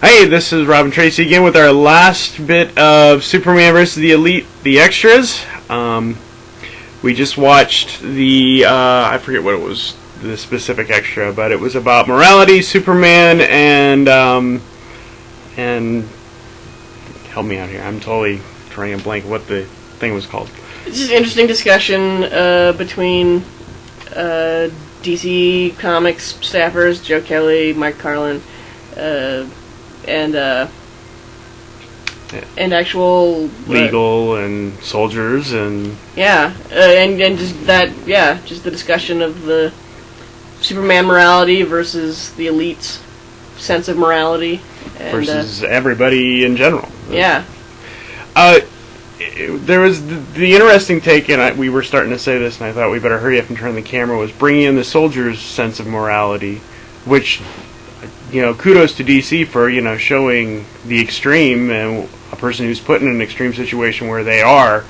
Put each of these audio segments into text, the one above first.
Hey, this is Robin Tracy again with our last bit of Superman vs. the Elite, the extras. We just watched the, I forget what it was, the specific extra, but it was about morality, Superman, and help me out here, I'm totally trying to blank what the thing was called. It's just an interesting discussion between DC Comics staffers, Joe Kelly, Mike Carlin, and actual legal and soldiers and and just the discussion of the Superman morality versus the Elite's sense of morality and, versus everybody in general. Yeah. There was the interesting take, and we were starting to say this, and I thought we better hurry up and turn the camera, was bringing in the soldiers' sense of morality, which, kudos to DC for, showing the extreme, and a person who's put in an extreme situation where their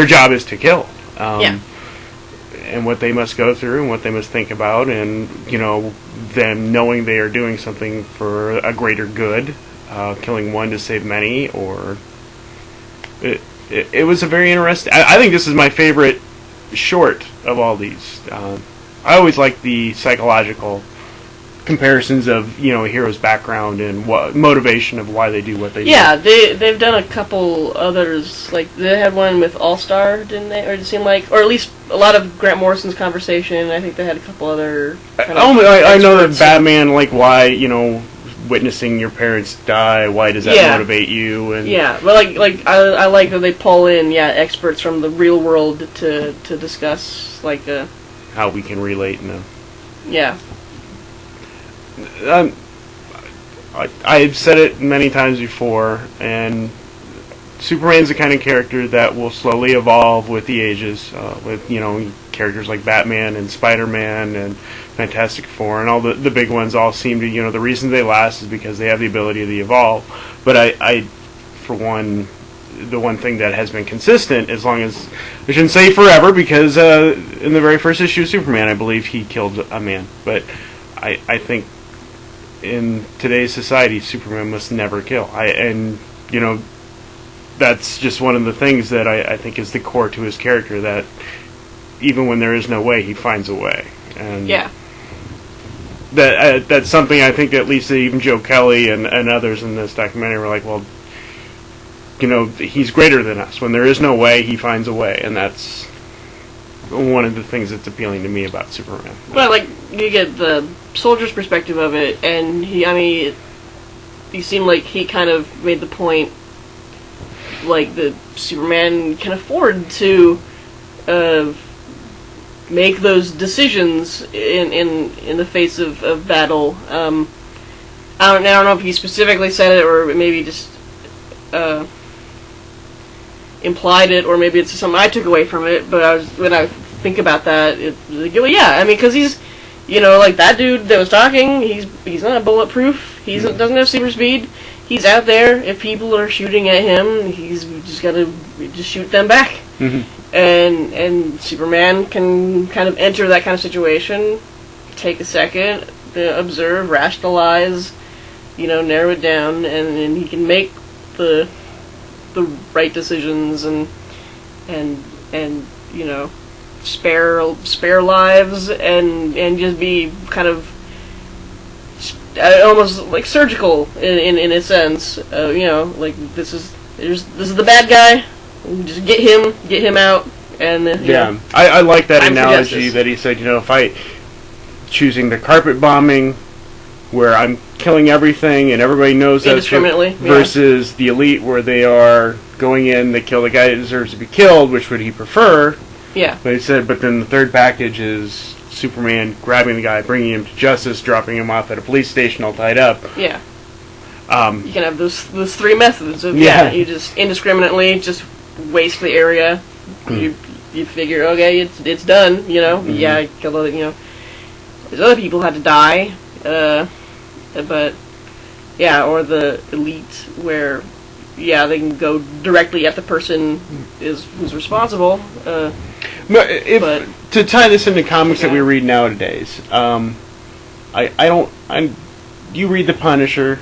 job is to kill. And what they must go through, and what they must think about, and, them knowing they are doing something for a greater good, killing one to save many, or... It was a very interesting... I think this is my favorite short of all these. I always like the psychological comparisons of, a hero's background and what motivation of why they do what they do. Yeah, they've done a couple others. Like, they had one with All-Star, didn't they? Or it seemed like... Or at least a lot of Grant Morrison's conversation. I think they had a couple other... I know that Batman, why, witnessing your parents die, why does that motivate you? And but I like that they pull in experts from the real world to discuss how we can relate now. I've said it many times before, and Superman's the kind of character that will slowly evolve with the ages, with characters like Batman and Spider-Man and Fantastic Four and all the big ones all seem to, the reason they last is because they have the ability to evolve. But I for one, the one thing that has been consistent, as long as, I shouldn't say forever, because in the very first issue of Superman, I believe he killed a man. But I think in today's society, Superman must never kill. That's just one of the things that I think is the core to his character, that even when there is no way, he finds a way. And that's something I think at least even Joe Kelly and others in this documentary were like, well, he's greater than us. When there is no way, he finds a way, and that's one of the things that's appealing to me about Superman. Well, you get the soldier's perspective of it, and he seemed like he kind of made the point, that Superman can afford to make those decisions in the face of battle. I don't know if he specifically said it, or maybe just implied it, or maybe it's something I took away from it. But when I think about that, because he's, that dude that was talking, he's not bulletproof. He doesn't have super speed. He's out there. If people are shooting at him, he's just got to shoot them back. Mm-hmm. And Superman can kind of enter that kind of situation, take a second, observe, rationalize, narrow it down, and he can make the right decisions and spare lives and just be kind of almost like surgical in a sense. This is the bad guy. Just get him out, and I like that analogy that he said. If choosing the carpet bombing, where I'm killing everything and everybody knows that's versus the Elite, where they are going in, they kill the guy that deserves to be killed. Which would he prefer? Yeah. But he said, but then the third package is Superman grabbing the guy, bringing him to justice, dropping him off at a police station all tied up. Yeah. You can have those three methods of you just indiscriminately just waste the area. You figure, okay, it's done. I killed there's other people had to die, but or the Elite where they can go directly at the person who's responsible. To tie this into comics that we read nowadays, you read The Punisher.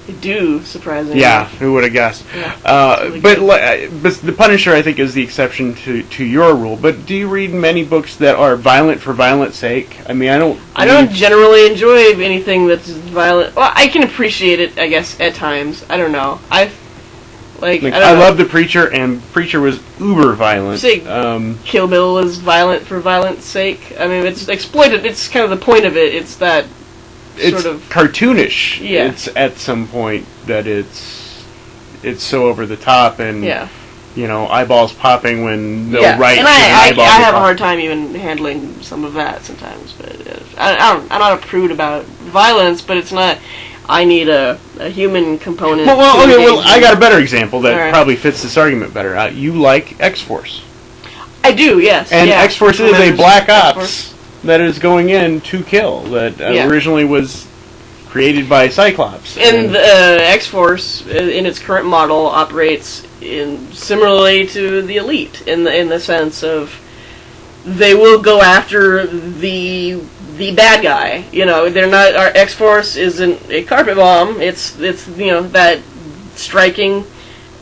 They do, surprisingly. Yeah, who would have guessed? Yeah, really but the Punisher, I think, is the exception to your rule. But do you read many books that are violent for violence sake? I mean, I don't generally enjoy anything that's violent. Well, I can appreciate it, I guess, at times. I don't know. I love The Preacher, and Preacher was uber violent. Say, Kill Bill is violent for violence sake. I mean, it's exploited. It's kind of the point of it. It's that it's sort of cartoonish. Yeah. It's at some point that it's so over the top and eyeballs popping when no right. And I have a hard time even handling some of that sometimes. But I'm not a prude about violence, but it's not. I need a human component. Well, I got a better example that probably fits this argument better. You like X-Force. I do, yes. And X-Force is a black ops that is going in to kill, that originally was created by Cyclops. And X-Force, in its current model, operates similarly to the Elite, in the sense of they will go after the bad guy. They're not. Our X-Force isn't a carpet bomb. It's that striking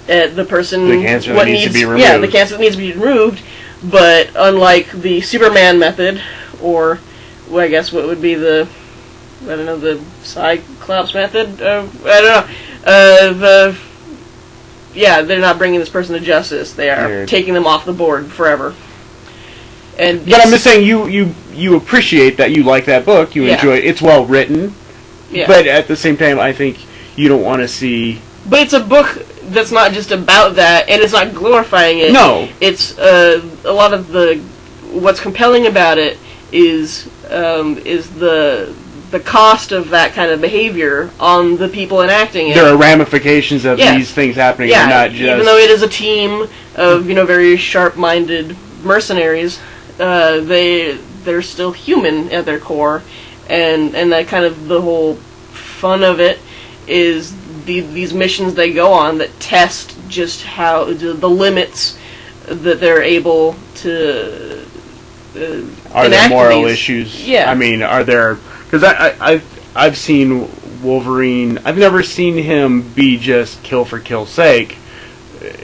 at the person. The cancer that needs to be removed. Yeah, the cancer that needs to be removed. But unlike the Superman method, or I guess what would be the Cyclops method. They're not bringing this person to justice. They are taking them off the board forever. But I'm just saying, you appreciate that, you like that book, you enjoy it. It's well written, but at the same time, I think you don't want to see. But it's a book that's not just about that, and it's not glorifying it. No, it's a lot of what's compelling about it is the cost of that kind of behavior on the people enacting it. There are ramifications of these things happening, and not just even though it is a team of very sharp-minded mercenaries. They're still human at their core, and that kind of the whole fun of it is these missions they go on that test just how the limits that they're able to are there moral issues? Yeah, I mean, are there? Because I've seen Wolverine. I've never seen him be just kill for kill's sake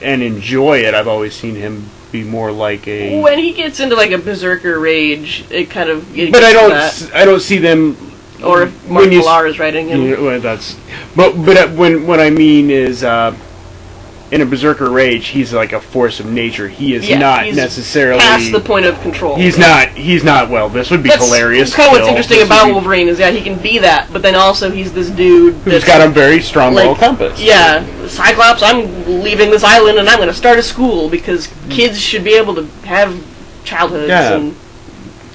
and enjoy it. I've always seen him be more like a. When he gets into like a berserker rage, it kind of. But I don't see them. Or if Mark Millar is writing him. But when I mean is in a berserker rage, he's like a force of nature. He is not necessarily past the point of control. He's not. Well, this would be hilarious. Kind of what's interesting about Wolverine is that he can be that, but then also he's this dude who's got a very strong moral compass. Yeah, Cyclops. I'm leaving this island and I'm going to start a school because kids should be able to have childhoods and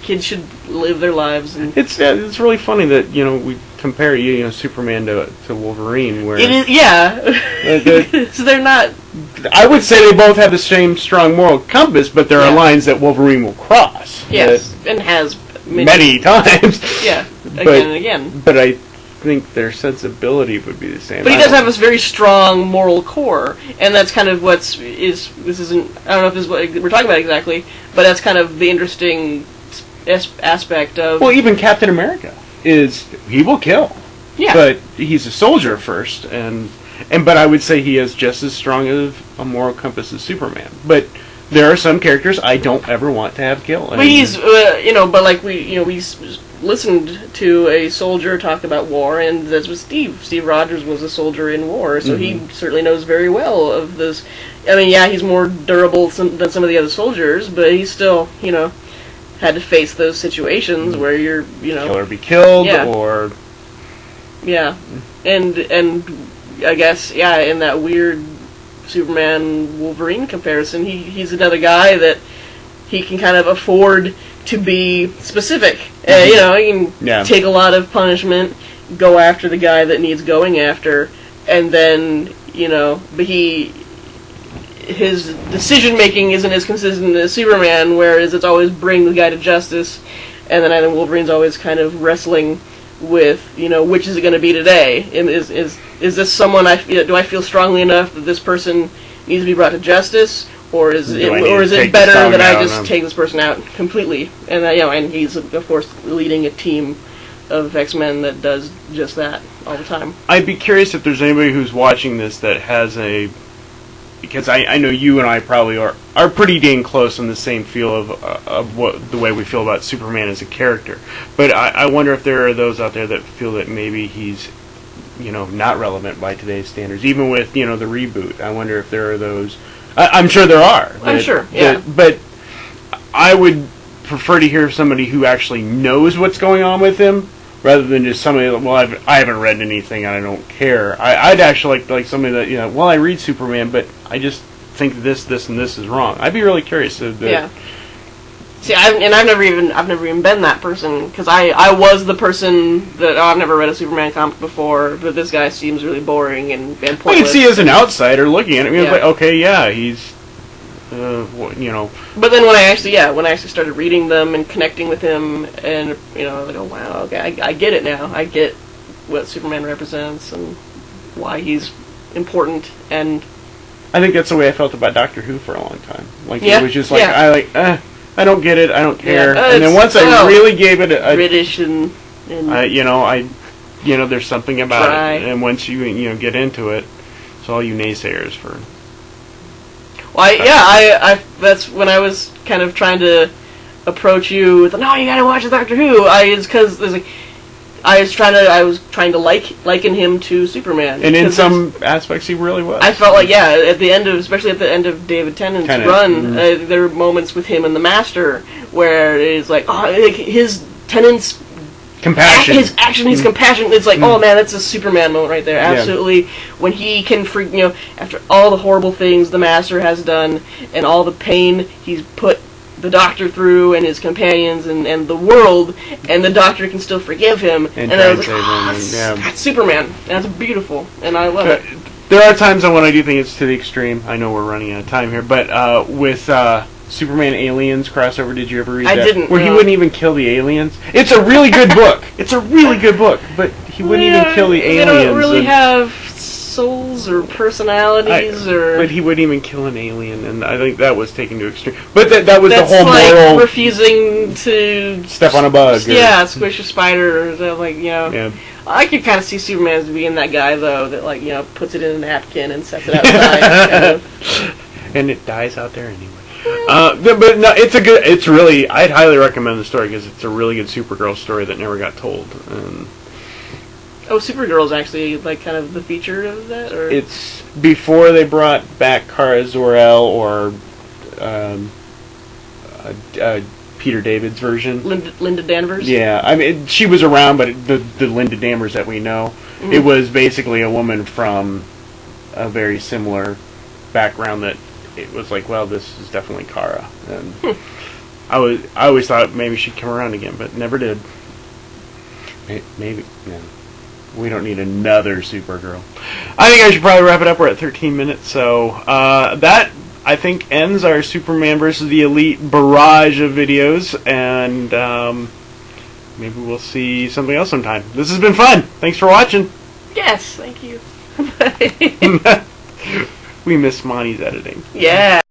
kids should live their lives. And it's really funny that we compare Superman to Wolverine, where it is so they're not. I would say they both have the same strong moral compass, but there are lines that Wolverine will cross. Yes, and has many times. Yeah, again and again. But I think their sensibility would be the same. But he does have this very strong moral core, and that's kind of this isn't. I don't know if this is what we're talking about exactly, but that's kind of the interesting aspect of. Well, even Captain America he will kill. Yeah. But he's a soldier first, but I would say he has just as strong of a moral compass as Superman. But there are some characters I don't ever want to have kill. But he's, but like we listened to a soldier talk about war, and that's what Steve Rogers was a soldier in war, so he certainly knows very well of this. I mean, he's more durable than some of the other soldiers, but he's still, had to face those situations where you're, kill or be killed, or and I guess in that weird Superman Wolverine comparison, he's another guy that he can kind of afford to be specific. He can take a lot of punishment, go after the guy that needs going after, and then but his decision making isn't as consistent as Superman, whereas it's always bring the guy to justice, and then I think Wolverine's always kind of wrestling with which is it going to be today? And is this someone do I feel strongly enough that this person needs to be brought to justice, or is it better that I just take this person out completely? And and he's of course leading a team of X-Men that does just that all the time. I'd be curious if there's anybody who's watching this that has because I know you and I probably are pretty dang close on the same feel of what the way we feel about Superman as a character. But I wonder if there are those out there that feel that maybe he's, not relevant by today's standards, even with, the reboot. I wonder if there are those. I'm sure there are. I'm sure, yeah. But I would prefer to hear somebody who actually knows what's going on with him, rather than just somebody that, I haven't read anything and I don't care. I'd actually like somebody that, I read Superman, but I just think this, and this is wrong. I'd be really curious. Yeah. See, I've never even been that person, because I was the person that, I've never read a Superman comic before, but this guy seems really boring and pointless. I can see as an outsider looking at him, like, okay, yeah, he's, But then when I actually started reading them and connecting with him, and, I was like, oh, wow, okay, I get it now. I get what Superman represents and why he's important, and I think that's the way I felt about Doctor Who for a long time. Like, it was just like, I don't get it, I don't care. And then once I really gave it a British and there's something about try. it. And once you get into it, it's all you naysayers for. Well, I that's when I was kind of trying to approach you with, no, you gotta watch Doctor Who. I was trying to liken him to Superman. And in some aspects, he really was. I felt like, especially at the end of David Tennant's run, there were moments with him and the Master where it's like, his Tennant's compassion, his action, his compassion. It's like, oh man, that's a Superman moment right there. Absolutely, when he can after all the horrible things the Master has done and all the pain he's put the Doctor through and his companions and the world, and the Doctor can still forgive him. And I was like, that's Superman. That's beautiful, and I love it. There are times when I do think it's to the extreme. I know we're running out of time here, but with Superman Aliens crossover, did you ever read that? I didn't. Where he wouldn't even kill the aliens? It's a really good book. It's a really good book, but he wouldn't even kill the aliens. They don't really have souls or personalities, but he wouldn't even kill an alien, and I think that was taken to extreme. But that was the whole like moral. Refusing to step on a bug. Squish a spider, or Yeah. I could kind of see Superman as being that guy, though, that puts it in a napkin and sets it outside. And it dies out there anyway. But no, it's really, I'd highly recommend the story because it's a really good Supergirl story that never got told. Supergirl's actually kind of the feature of that, or it's before they brought back Kara Zor-El or Peter David's version. Linda Danvers. Yeah, I mean she was around, but the Linda Danvers that we know, it was basically a woman from a very similar background that it was like, well, this is definitely Kara, and I always thought maybe she'd come around again, but never did. Maybe. Yeah. We don't need another Supergirl. I think I should probably wrap it up. We're at 13 minutes, so that, I think, ends our Superman versus the Elite barrage of videos, and maybe we'll see something else sometime. This has been fun. Thanks for watching. Yes, thank you. We miss Monty's editing. Yeah.